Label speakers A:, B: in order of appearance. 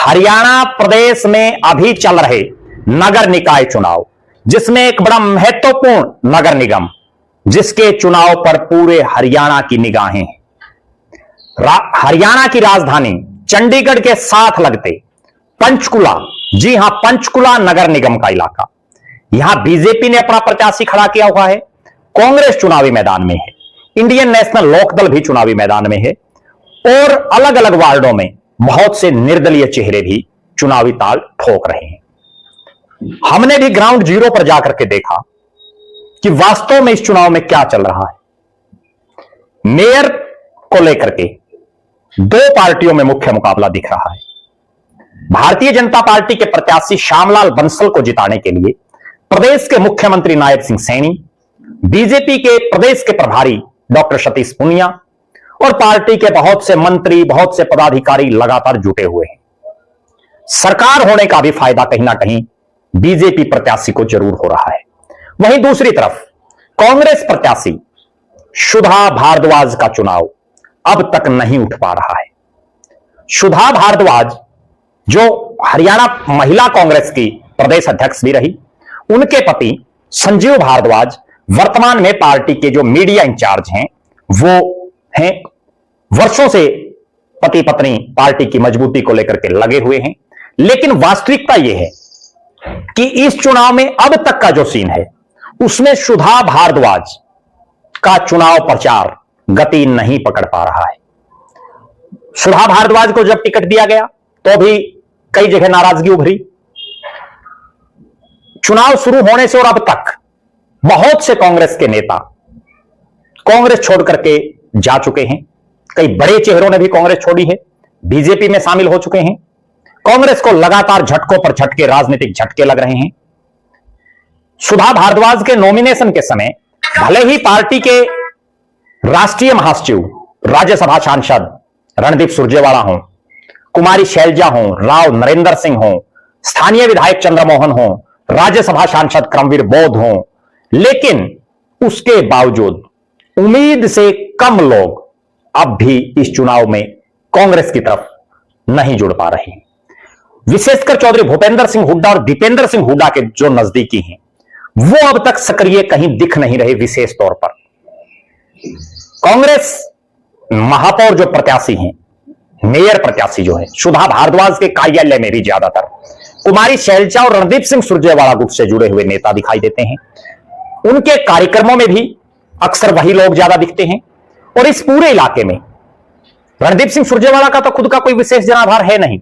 A: हरियाणा प्रदेश में अभी चल रहे नगर निकाय चुनाव, जिसमें एक बड़ा महत्वपूर्ण नगर निगम, जिसके चुनाव पर पूरे हरियाणा की निगाहें हैं। हरियाणा की राजधानी चंडीगढ़ के साथ लगते पंचकुला, जी हां, पंचकुला नगर निगम का इलाका, यहां बीजेपी ने अपना प्रत्याशी खड़ा किया हुआ है। कांग्रेस चुनावी मैदान में है, इंडियन नेशनल लोकदल भी चुनावी मैदान में है और अलग अलग वार्डों में बहुत से निर्दलीय चेहरे भी चुनावी ताल ठोक रहे हैं। हमने भी ग्राउंड जीरो पर जाकर के देखा कि वास्तव में इस चुनाव में क्या चल रहा है। मेयर को लेकर के दो पार्टियों में मुख्य मुकाबला दिख रहा है। भारतीय जनता पार्टी के प्रत्याशी श्यामलाल बंसल को जिताने के लिए प्रदेश के मुख्यमंत्री नायब सिंह सैनी, बीजेपी के प्रदेश के प्रभारी डॉक्टर सतीश पूनिया और पार्टी के बहुत से मंत्री, बहुत से पदाधिकारी लगातार जुटे हुए हैं। सरकार होने का भी फायदा कहीं ना कहीं बीजेपी प्रत्याशी को जरूर हो रहा है। वहीं दूसरी तरफ कांग्रेस प्रत्याशी सुधा भारद्वाज का चुनाव अब तक नहीं उठ पा रहा है। सुधा भारद्वाज, जो हरियाणा महिला कांग्रेस की प्रदेश अध्यक्ष भी रही, उनके पति संजीव भारद्वाज वर्तमान में पार्टी के जो मीडिया इंचार्ज हैं, वो हैं वर्षों से पति पत्नी पार्टी की मजबूती को लेकर के लगे हुए हैं। लेकिन वास्तविकता यह है कि इस चुनाव में अब तक का जो सीन है, उसमें सुधा भारद्वाज का चुनाव प्रचार गति नहीं पकड़ पा रहा है। सुधा भारद्वाज को जब टिकट दिया गया तो भी कई जगह नाराजगी उभरी। चुनाव शुरू होने से और अब तक बहुत से कांग्रेस के नेता कांग्रेस छोड़ करके जा चुके हैं। कई बड़े चेहरों ने भी कांग्रेस छोड़ी है, बीजेपी में शामिल हो चुके हैं। कांग्रेस को लगातार झटकों पर झटके, राजनीतिक झटके लग रहे हैं। सुधा भारद्वाज के नॉमिनेशन के समय भले ही पार्टी के राष्ट्रीय महासचिव, राज्यसभा सांसद रणदीप सुरजेवाला हो, कुमारी शैलजा हो, राव नरेंद्र सिंह हो, स्थानीय विधायक चंद्रमोहन हो, राज्यसभा सांसद क्रमवीर बौद्ध हो, लेकिन उसके बावजूद उम्मीद से कम लोग अब भी इस चुनाव में कांग्रेस की तरफ नहीं जुड़ पा रहे हैं। विशेषकर चौधरी भूपेंद्र सिंह हुड्डा और दीपेंद्र सिंह हुड्डा के जो नजदीकी हैं, वो अब तक सक्रिय कहीं दिख नहीं रहे। विशेष तौर पर कांग्रेस महापौर जो प्रत्याशी हैं, मेयर प्रत्याशी जो है, सुधा भारद्वाज के कार्यालय में भी ज्यादातर कुमारी शैलजा और रणदीप सिंह सुरजेवाला गुट से जुड़े हुए नेता दिखाई देते हैं। उनके कार्यक्रमों में भी अक्सर वही लोग ज्यादा दिखते हैं। और इस पूरे इलाके में रणदीप सिंह सुरजेवाला का तो खुद का कोई विशेष जनाधार है नहीं।